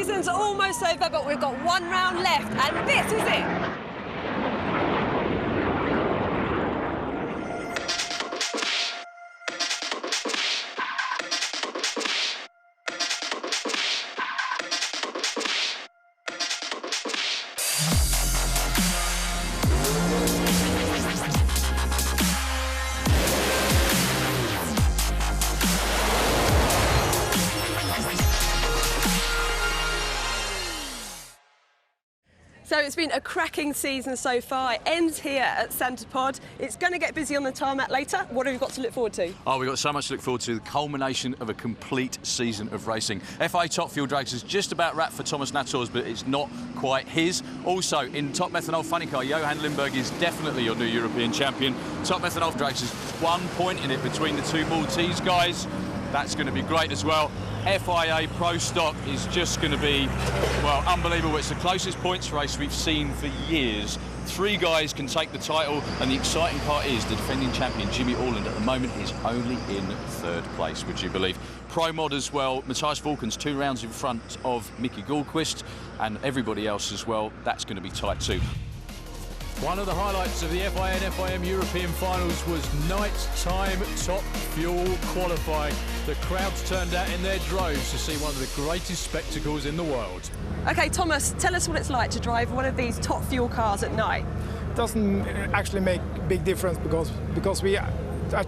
season's almost over, but we've got one round left, and this is it. So it's been a cracking season so far. It ends here at SantaPod. It's going to get busy on the tarmac later. What have you got to look forward to? Oh, we've got so much to look forward to. The culmination of a complete season of racing. FIA Top Fuel Dragsters just about wrapped for Thomas Nator's, but it's not quite his. Also, in Top Methanol Funny Car, Johan Lindberg is definitely your new European champion. Top Methanol Dragsters, 1 point in it between the two Maltese guys. That's going to be great as well. FIA Pro Stock is just going to be, well, unbelievable. It's the closest points race we've seen for years. 3 guys can take the title, and the exciting part is the defending champion, Jimmy Orland, at the moment is only in 3rd place, would you believe? Pro Mod as well, Matthias Falkens 2 rounds in front of Mickey Gallquist, and everybody else as well. That's going to be tight too. One of the highlights of the FIA and FIM European finals was night-time Top Fuel qualifying. The crowds turned out in their droves to see one of the greatest spectacles in the world. OK, Thomas, tell us what it's like to drive one of these Top Fuel cars at night. It doesn't actually make a big difference because we are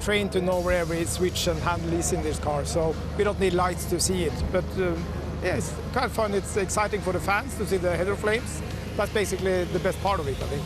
trained to know where every switch and handle is in this car, so we don't need lights to see it. But yeah, it's kind of fun. It's exciting for the fans to see the header flames. That's basically the best part of it, I think.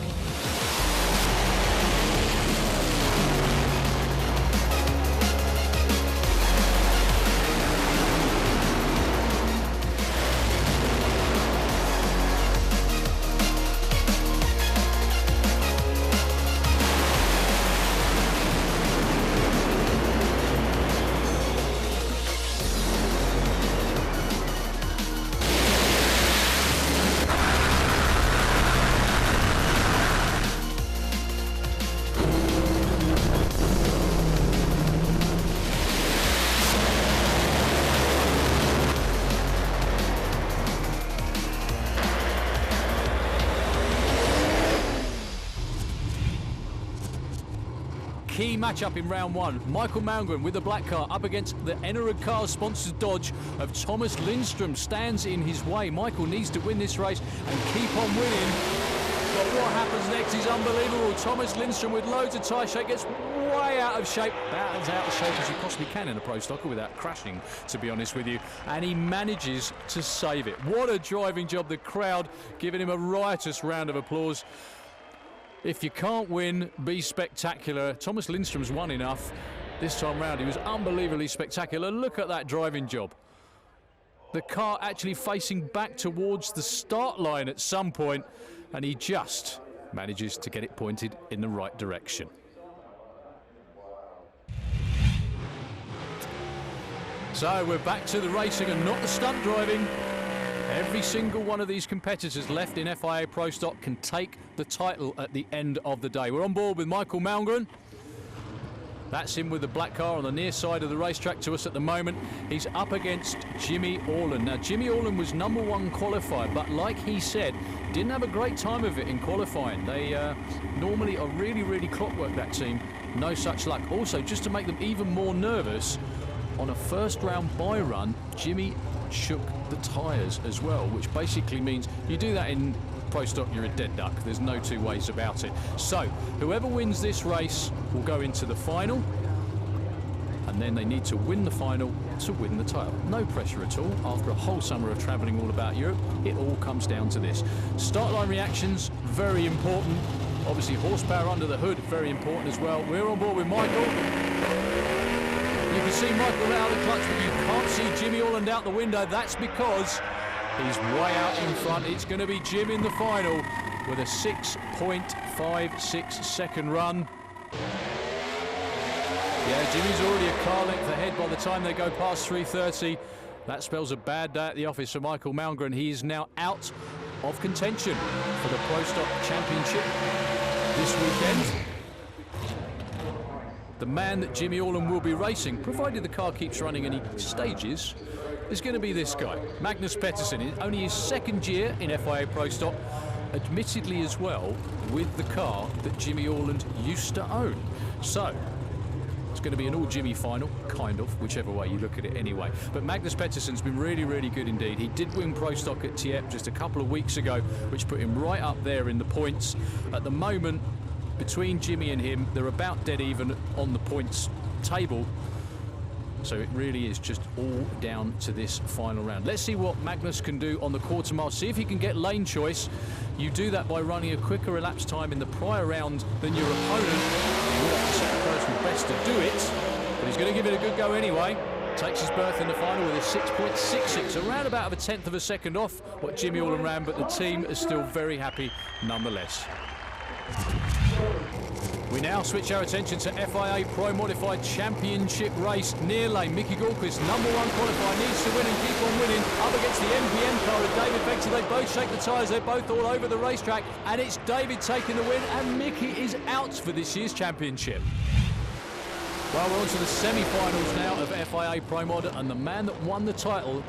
Key matchup in round 1. Michael Malmgren with the black car up against the Enerud Cars sponsored Dodge of Thomas Lindström stands in his way. Michael needs to win this race and keep on winning. But what happens next is unbelievable. Thomas Lindström with loads of tyre shake gets way out of shape. About as out of shape as you possibly can in a Pro Stocker without crashing, to be honest with you. And he manages to save it. What a driving job. The crowd giving him a riotous round of applause. If you can't win, be spectacular. Thomas Lindström's won enough this time round. He was unbelievably spectacular. Look at that driving job. The car actually facing back towards the start line at some point, and he just manages to get it pointed in the right direction. So we're back to the racing and not the stunt driving. Every single one of these competitors left in FIA Pro Stock can take the title at the end of the day. We're on board with Michael Malmgren. That's him with the black car on the near side of the racetrack to us at the moment. He's up against Jimmy Orland. Now, Jimmy Orland was #1 qualifier, but like he said, didn't have a great time of it in qualifying. They normally are really, really clockwork, that team. No such luck. Also, just to make them even more nervous, on a first round bye run, Jimmy shook the tyres as well, which basically means you do that in Pro Stock, you're a dead duck. There's no two ways about it. So whoever wins this race will go into the final, and then they need to win the final to win the title. No pressure at all. After a whole summer of travelling all about Europe, it all comes down to this. Start line reactions, very important. Obviously horsepower under the hood, very important as well. We're on board with Michael. You can see Michael out of the clutch, but you can't see Jimmy Orland out the window. That's because he's way out in front. It's going to be Jim in the final with a 6.56 second run. Yeah, Jimmy's already a car length ahead by the time they go past 3:30. That spells a bad day at the office for Michael Malmgren. He is now out of contention for the Pro Stock Championship this weekend. The man that Jimmy Orland will be racing, provided the car keeps running any stages, is going to be this guy, Magnus Pettersson. Only his second year in FIA Pro Stock, admittedly as well with the car that Jimmy Orland used to own. So it's going to be an all Jimmy final, kind of, whichever way you look at it anyway. But Magnus Pettersson's been really, really good indeed. He did win Pro Stock at Dieppe just a couple of weeks ago, which put him right up there in the points. At the moment, between Jimmy and him, they're about dead even on the points table. So it really is just all down to this final round. Let's see what Magnus can do on the quarter mile. See if he can get lane choice. You do that by running a quicker elapsed time in the prior round than your opponent. You would have to set the personal best to do it, but he's going to give it a good go anyway. Takes his berth in the final with a 6.66, around about a tenth of a second off what Jimmy Orland ran, but the team is still very happy nonetheless. We now switch our attention to FIA Pro Modified Championship race. Near lane, Mickey Gallquist, #1 qualifier, needs to win and keep on winning. Up against the MPM car of David Vector. They both shake the tyres. They're both all over the racetrack. And it's David taking the win, and Mickey is out for this year's championship. Well, we're on to the semi-finals now of FIA Pro Mod, and the man that won the title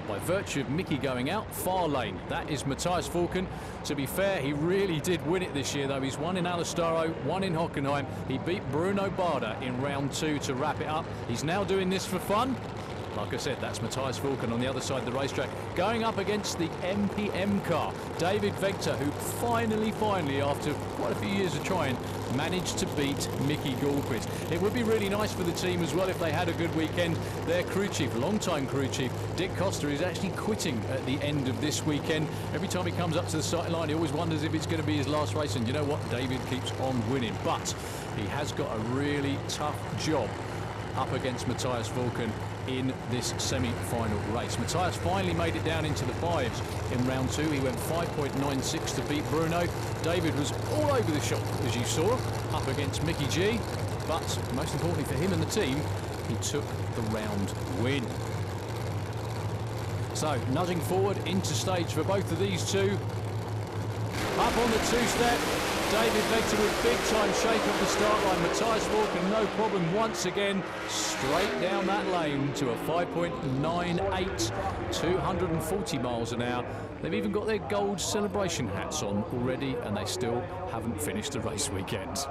by virtue of Mickey going out, far lane. That is Matthias Falken. To be fair, he really did win it this year, though. He's won in Alastaro, won in Hockenheim. He beat Bruno Barda in round 2 to wrap it up. He's now doing this for fun. Like I said, that's Matthias Falken on the other side of the racetrack, going up against the MPM car. David Vector, who finally, after quite a few years of trying, managed to beat Mickey Gallquist. It would be really nice for the team as well if they had a good weekend. Their crew chief, long-time crew chief, Dick Costa, is actually quitting at the end of this weekend. Every time he comes up to the starting line, he always wonders if it's going to be his last race, and you know what? David keeps on winning, but he has got a really tough job up against Matthias Falken in this semi-final race. Matthias finally made it down into the 5s in round 2. He went 5.96 to beat Bruno. David was all over the shop, as you saw, up against Mickey G. But most importantly for him and the team, he took the round win. So, nudging forward into stage for both of these two. Up on the two-step, David Vector with big-time shake of the start line. Matthias Falken, no problem once again, straight down that lane to a 5.98, 240 miles an hour. They've even got their gold celebration hats on already, and they still haven't finished the race weekend.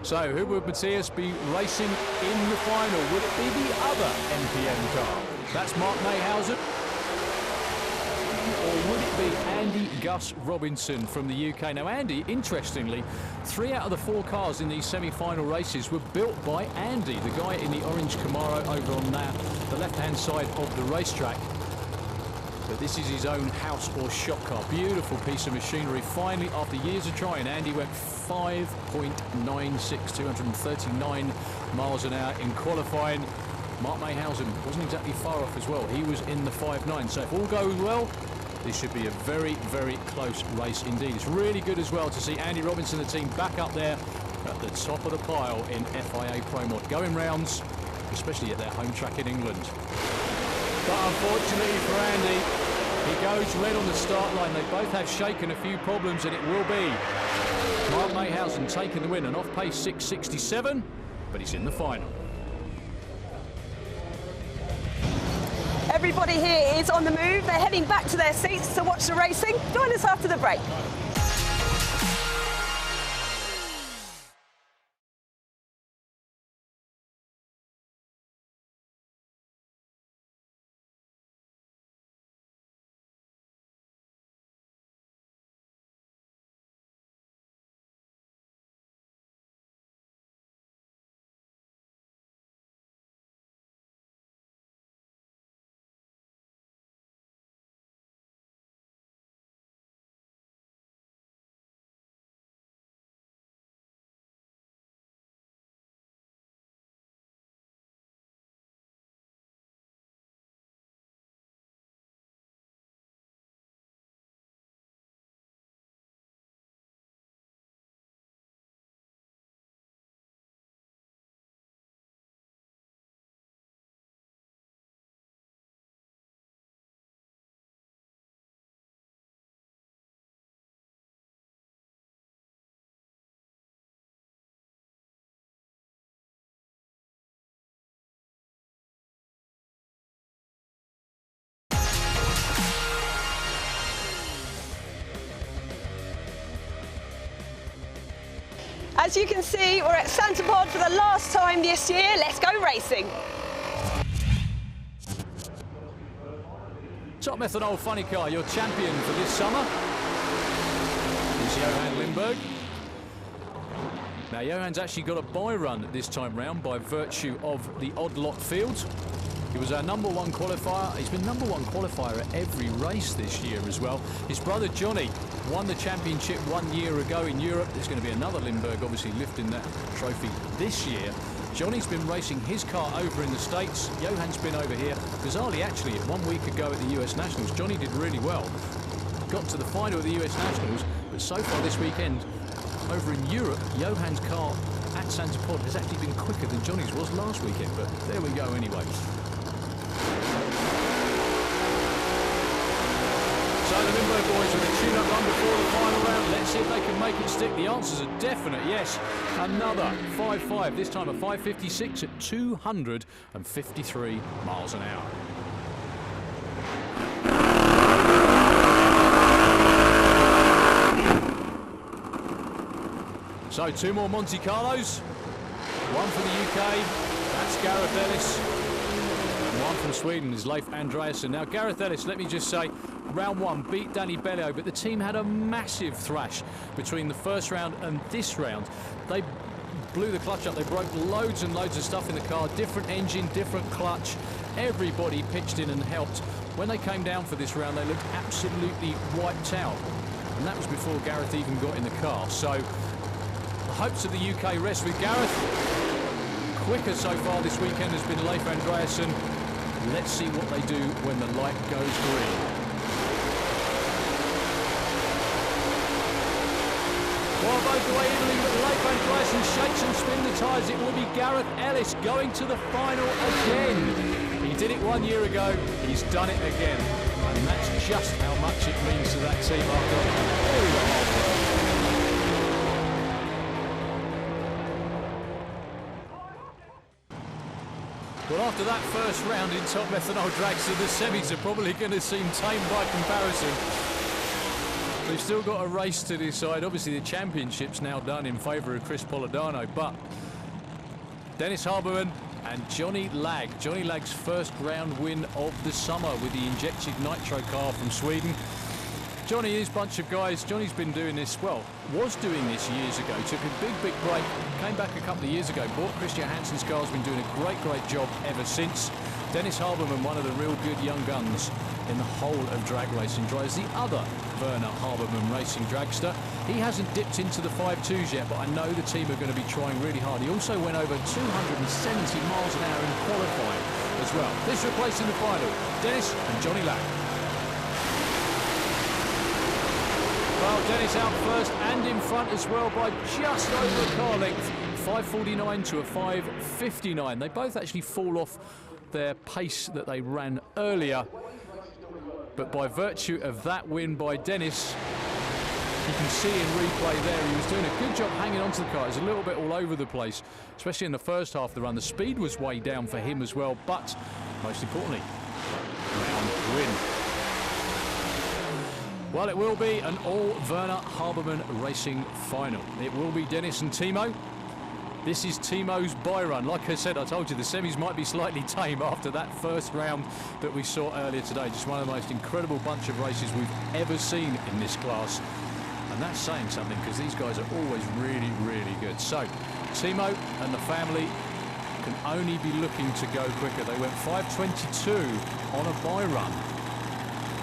So, who would Matthias be racing in the final? Would it be the other MPM car? That's Mark Mayhausen. Or would it be Andy Gus Robinson from the UK? Now, Andy, interestingly, 3 out of the 4 cars in these semi-final races were built by Andy, the guy in the orange Camaro over on the left-hand side of the racetrack. But this is his own house or shop car. Beautiful piece of machinery. Finally, after years of trying, Andy went 5.96, 239 miles an hour in qualifying. Mark Mayhausen wasn't exactly far off as well. He was in the 5.9. So if all goes well, this should be a very, very close race indeed. It's really good as well to see Andy Robinson and the team back up there at the top of the pile in FIA Pro Mod, going rounds, especially at their home track in England. But unfortunately for Andy, he goes red on the start line. They both have shaken a few problems, and it will be Mark Mayhausen taking the win, an off-pace 6.67, but he's in the final. Everybody here is on the move. They're heading back to their seats to watch the racing. Join us after the break. As you can see, we're at SantaPod for the last time this year. Let's go racing. Top Methanol Funny Car, your champion for this summer is Johan Lindberg. Now, Johan's actually got a bye run this time round by virtue of the odd lot field. He was our #1 qualifier. He's been #1 qualifier at every race this year as well. His brother Johnny won the championship 1 year ago in Europe. There's going to be another Lindberg obviously lifting that trophy this year. Johnny's been racing his car over in the States. Johan's been over here. Bizarrely, actually, 1 week ago at the US Nationals, Johnny did really well. Got to the final of the US Nationals, but so far this weekend, over in Europe, Johan's car at SantaPod has actually been quicker than Johnny's was last weekend, but there we go anyway. So the Lindberg boys with a tune-up run before the final round. Let's see if they can make it stick. The answers are definite, yes. Another 5.5, this time a 5.56 at 253 miles an hour. So 2 more Monte Carlos, 1 for the UK, that's Gareth Ellis, and 1 from Sweden is Leif Andreasson. Now Gareth Ellis, let me just say, round 1 beat Danny Bellio, but the team had a massive thrash between the first round and this round. They blew the clutch up, they broke loads and loads of stuff in the car, different engine, different clutch, everybody pitched in and helped. When they came down for this round, they looked absolutely wiped out, and that was before Gareth even got in the car. So the hopes of the UK rest with Gareth. Quicker so far this weekend has been Leif Andreasson. Let's see what they do when the light goes green. Well, both the way evenly, but Leif Andreasson shakes and spin the tyres. It will be Gareth Ellis going to the final again. He did it 1 year ago. He's done it again. And that's just how much it means to that team after all the hard work. Well, after that first round in Top Methanol Dragster, the semis are probably going to seem tame by comparison. We've still got a race to decide. Obviously, the championship's now done in favour of Chris Polidano, but Dennis Harberman and Johnny Lag. Johnny Lag's first round win of the summer with the injected nitro car from Sweden. Johnny, his bunch of guys, Johnny's been doing this, well, was doing this years ago, took a big break, came back a couple of years ago, bought Chris Johansson's car, has been doing a great job ever since. Dennis Harberman, one of the real good young guns in the whole of drag racing, drives the other Werner Harberman racing dragster. He hasn't dipped into the 5.2s yet, but I know the team are going to be trying really hard. He also went over 270 miles an hour in qualifying as well. This replacing the final, Dennis and Johnny Lag. Well, Dennis out first and in front as well by just over a car length. 5.49 to a 5.59. They both actually fall off their pace that they ran earlier. But by virtue of that win by Dennis, you can see in replay there, he was doing a good job hanging onto the car. It was a little bit all over the place, especially in the first half of the run. The speed was way down for him as well, but most importantly, round win. Well, it will be an all Werner Harberman racing final. It will be Dennis and Timo. This is Timo's bye run. Like I said, I told you the semis might be slightly tame after that first round that we saw earlier today. Just one of the most incredible bunch of races we've ever seen in this class. And that's saying something, because these guys are always really good. So, Timo and the family can only be looking to go quicker. They went 5.22 on a bye run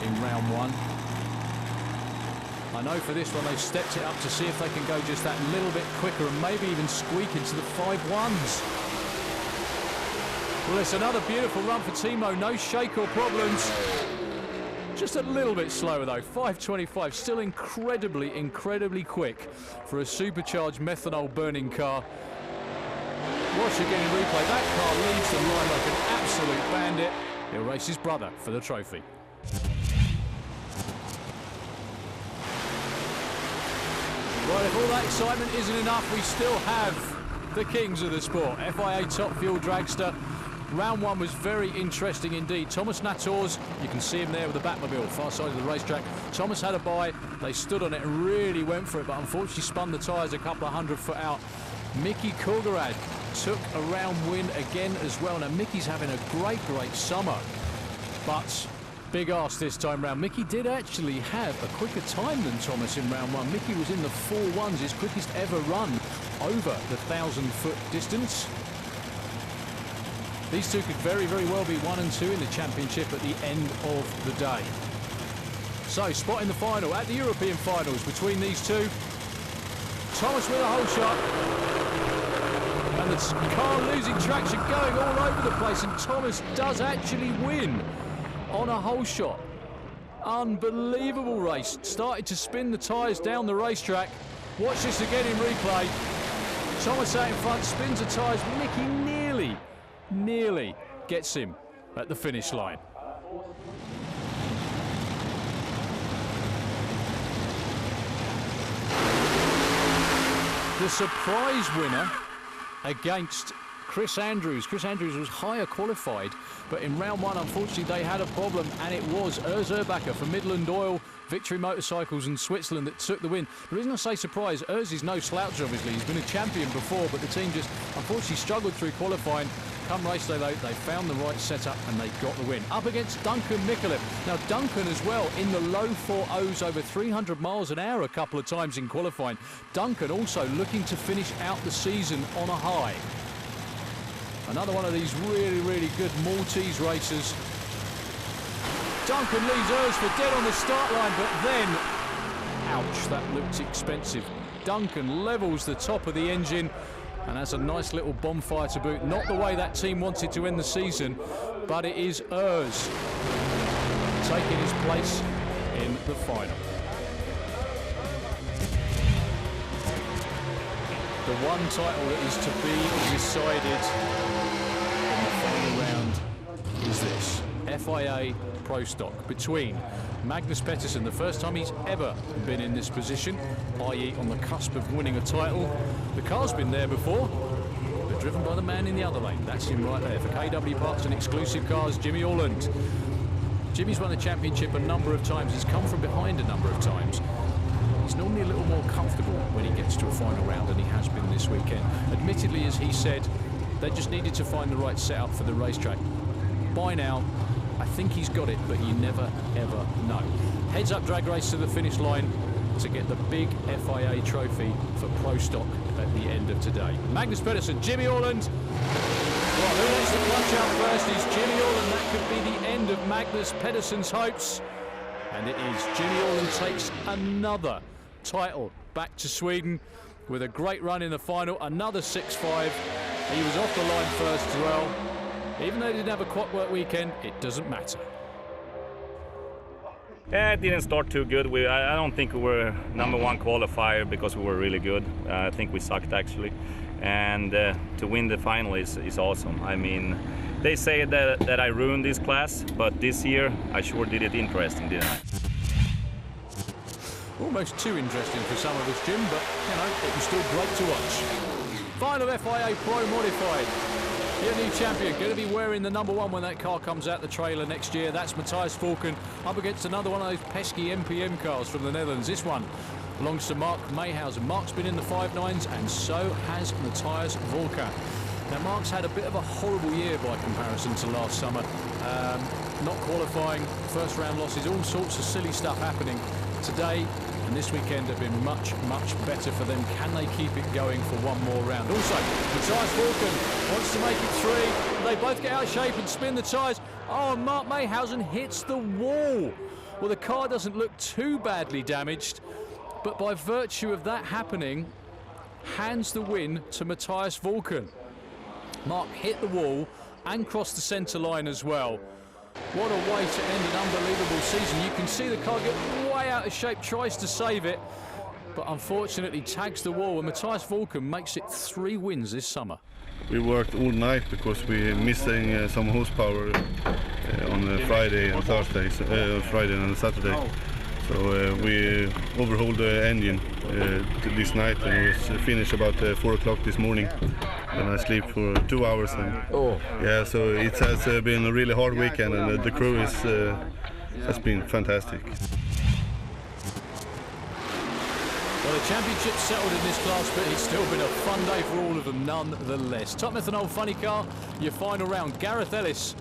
in round 1. I know for this one they've stepped it up to see if they can go just that little bit quicker and maybe even squeak into the 5.1s. Well, it's another beautiful run for Timo, no shake or problems. Just a little bit slower though, 5.25, still incredibly quick for a supercharged methanol burning car. Watch again in replay, that car leads the line like an absolute bandit. He'll race his brother for the trophy. Well, if all that excitement isn't enough, we still have the kings of the sport. FIA Top Fuel Dragster, Round one was very interesting indeed. Thomas Nators, you can see him there with the Batmobile, far side of the racetrack. Thomas had a bye, they stood on it and really went for it, but unfortunately spun the tyres a couple of 100 foot out. Mickey Kulgerad took a round win again as well. Now Mickey's having a great summer, but big ask this time round. Mickey did actually have a quicker time than Thomas in round one. Mickey was in the 4.1s, his quickest ever run over the 1,000-foot distance. These two could very well be 1 and 2 in the championship at the end of the day. So, spot in the final at the European finals between these two. Thomas with a hole shot. And the car losing traction, going all over the place, and Thomas does actually win on a hole shot. Unbelievable race. Started to spin the tyres down the racetrack. Watch this again in replay. Thomas out in front, spins the tyres. Mickey nearly gets him at the finish line. The surprise winner against Chris Andrews. Chris Andrews was higher qualified, but in round one, unfortunately, they had a problem, and it was Urs Erbacher for Midland Oil, Victory Motorcycles in Switzerland that took the win. The reason I say surprise, Urs is no slouch, obviously. He's been a champion before, but the team just unfortunately struggled through qualifying. Come race day, though, they found the right setup and they got the win. Up against Duncan Micallef. Now, Duncan as well in the low 4.0s, over 300 miles an hour a couple of times in qualifying. Duncan also looking to finish out the season on a high. Another one of these really good Maltese racers. Duncan leaves Urs for dead on the start line, but then, ouch, that looked expensive. Duncan levels the top of the engine, and that's a nice little bonfire to boot. Not the way that team wanted to end the season, but it is Urs taking his place in the final. The one title that is to be decided in the final round is this. FIA Pro Stock between Magnus Pettersson, the first time he's ever been in this position, i.e. on the cusp of winning a title. The car's been there before, but driven by the man in the other lane. That's him right there. For KW Parts and Exclusive Cars, Jimmy Orland. Jimmy's won the championship a number of times. He's come from behind a number of times. He's normally a little more comfortable when he gets to a final round, and he has been this weekend. Admittedly, as he said, they just needed to find the right setup for the racetrack. By now, I think he's got it, but you never, ever know. Heads up drag race to the finish line to get the big FIA trophy for Pro Stock at the end of today. Magnus Pettersson, Jimmy Orland. Well, who wants to clutch out first is Jimmy Orland. That could be the end of Magnus Pettersson's hopes. And it is. Jimmy Orland takes another title back to Sweden with a great run in the final. Another 6.5. He was off the line first as well. Even though he didn't have a clockwork weekend, it doesn't matter. Yeah, it didn't start too good. I don't think we were #1 qualifier because we were really good. I think we sucked actually. And to win the final is awesome. I mean, they say that I ruined this class, but this year I sure did it interesting, didn't I? Almost too interesting for some of us, Jim, but, you know, it was still great to watch. Final FIA Pro Modified. Your new champion, going to be wearing the #1 when that car comes out the trailer next year. That's Matthias Volken up against another one of those pesky MPM cars from the Netherlands. This one belongs to Mark Mayhausen. Mark's been in the 5.9s, and so has Matthias Volken. Now, Mark's had a bit of a horrible year by comparison to last summer. Not qualifying, first round losses, all sorts of silly stuff happening. Today and this weekend have been much better for them. Can they keep it going for one more round? Also, Matthias Volken wants to make it 3. They both get out of shape and spin the tyres. Oh, and Mark Mayhausen hits the wall. Well, the car doesn't look too badly damaged, but by virtue of that happening, hands the win to Matthias Volken. Mark hit the wall and crossed the centre line as well. What a way to end an unbelievable season. You can see the car get way out of shape, tries to save it, but unfortunately tags the wall, and Matthias Volken makes it 3 wins this summer. We worked all night because we're missing some horsepower on Friday and Thursday, Friday and Saturday. So we overhauled the engine this night, and it was finished about 4 o'clock this morning. and I sleep for 2 hours. And, Oh. yeah, so it has been a really hard weekend, and the crew is has been fantastic. Well, the championship's settled in this class, but it's still been a fun day for all of them nonetheless. Top Methanol Funny Car, your final round. Gareth Ellis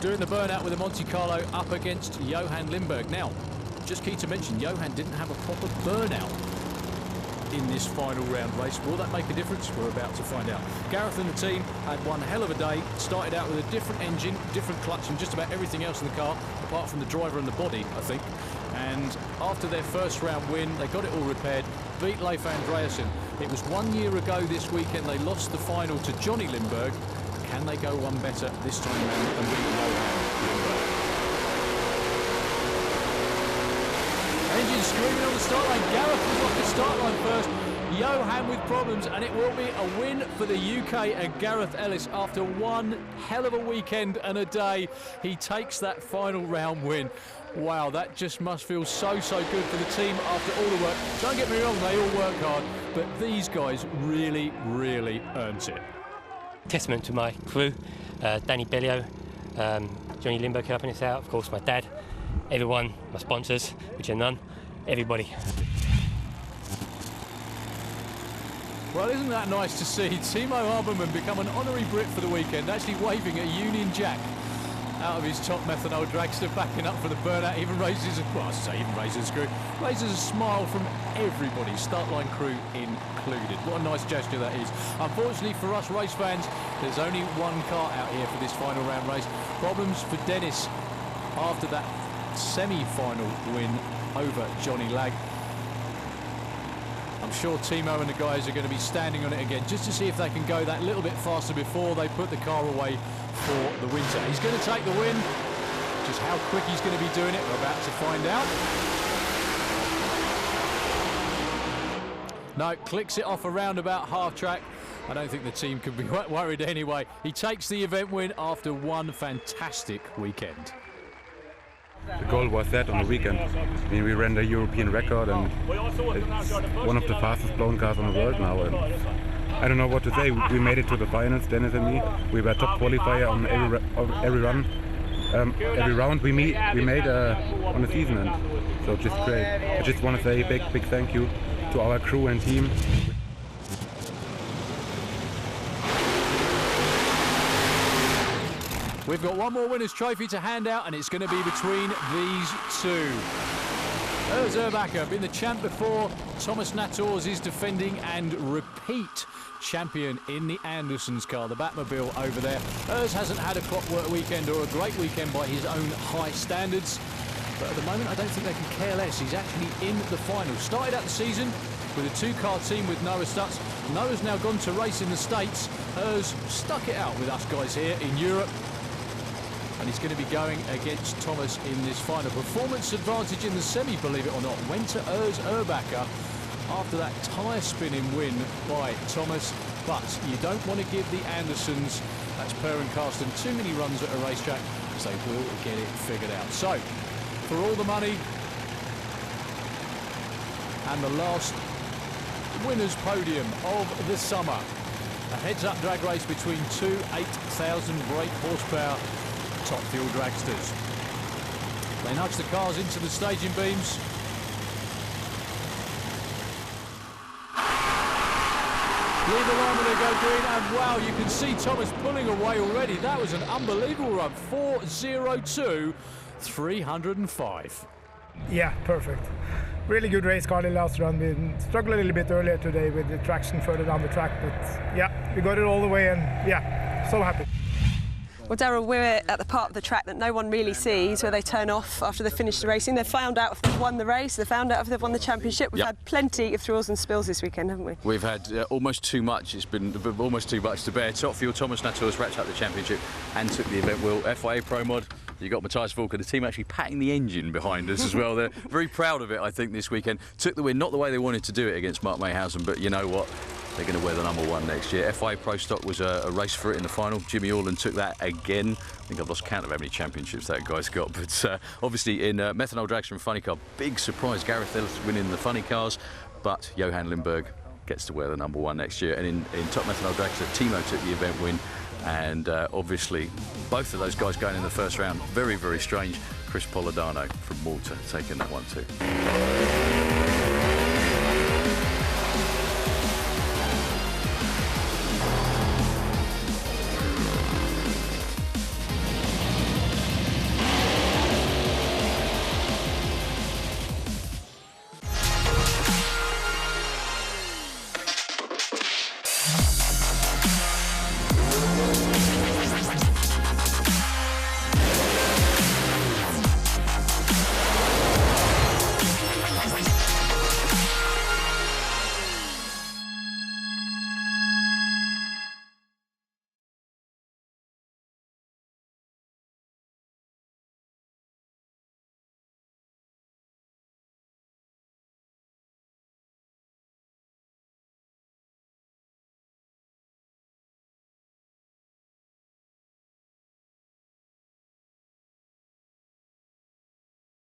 doing the burnout with a Monte Carlo up against Johan Lindberg. Now, just key to mention, Johan didn't have a proper burnout in this final round race. Will that make a difference? We're about to find out. Gareth and the team had one hell of a day. Started out with a different engine, different clutch, and just about everything else in the car, apart from the driver and the body, I think. And after their first round win, they got it all repaired, beat Leif Andreasen. It was 1 year ago this weekend they lost the final to Johnny Lindberg. Can they go one better this time round and beat Johan Lindberg? Engine screaming on the start line. Gareth was off the start line first. Johan with problems, and it will be a win for the UK and Gareth Ellis after one hell of a weekend and a day. He takes that final round win. Wow, that just must feel so good for the team after all the work. Don't get me wrong, they all work hard, but these guys really earned it. Testament to my crew, Danny Bellio, Johnny Lindberg helping us out, of course my dad, everyone, my sponsors, which are none, everybody. Well, isn't that nice to see Timo Habermann become an honorary Brit for the weekend, actually waving a Union Jack out of his Top Methanol dragster, backing up for the burnout. Even raises a smile from everybody, start line crew included. What a nice gesture that is. Unfortunately for us race fans, there's only one car out here for this final round race. Problems for Dennis after that semi-final win over Johnny Lag. I'm sure Timo and the guys are going to be standing on it again just to see if they can go that little bit faster before they put the car away for the winter. He's going to take the win. Just how quick he's going to be doing it, we're about to find out. No, clicks it off around about half track. I don't think the team can be worried anyway. He takes the event win after one fantastic weekend. The goal was that on the weekend. I mean, we ran the European record, and it's one of the fastest blown cars in the world now. And I don't know what to say. We made it to the finals, Dennis and me. We were top qualifier on every run. Every round we made on the season, and so just great. I just want to say a big thank you to our crew and team. We've got one more winner's trophy to hand out, and it's going to be between these two. Urs Urbacher, been the champ before. Thomas Nators is defending and repeat champion in the Andersons car, the Batmobile over there. Urs hasn't had a clockwork weekend or a great weekend by his own high standards, but at the moment I don't think they can care less. He's actually in the final. Started out the season with a two-car team with Noah Stutz. Noah's now gone to race in the States. Urs stuck it out with us guys here in Europe. And he's going to be going against Thomas in this final. Performance advantage in the semi, believe it or not, went to Urs Urbacher after that tyre spinning win by Thomas. But you don't want to give the Andersons, that's Per and Carsten, too many runs at a racetrack, because they will get it figured out. So, for all the money and the last winner's podium of the summer, a heads-up drag race between two 8,000 brake horsepower Top Fuel dragsters. They nudge the cars into the staging beams. Leave the line when they go green, and wow, you can see Thomas pulling away already. That was an unbelievable run. 4:02, 305. Yeah, perfect. Really good race car the last run. We struggled a little bit earlier today with the traction further down the track, but yeah, we got it all the way, and yeah, so happy. Well, Daryl, we're at the part of the track that no one really sees, where they turn off after they've finished the racing. They've found out if they've won the race, they've found out if they've won the championship. We've had plenty of thrills and spills this weekend, haven't we? We've had almost too much. It's been almost too much to bear. Top Fuel, Thomas Nators wrapped up the championship and took the event wheel. FIA Pro Mod, you got Matthias Volker, the team actually patting the engine behind us as well. They're very proud of it, I think, this weekend. Took the win, not the way they wanted to do it against Mark Mayhausen, but you know what? They're going to wear the number one next year. FIA Pro Stock was a race for it in the final. Jimmy Orland took that again. I think I've lost count of how many championships that guy's got. But obviously in Methanol Dragster and Funny Car, big surprise. Gareth Ellis winning the funny cars, but Johan Lindberg gets to wear the number 1 next year. And in Top Methanol Dragster, Timo took the event win, and obviously both of those guys going in the first round, very, very strange. Chris Polidano from Malta taking that one too.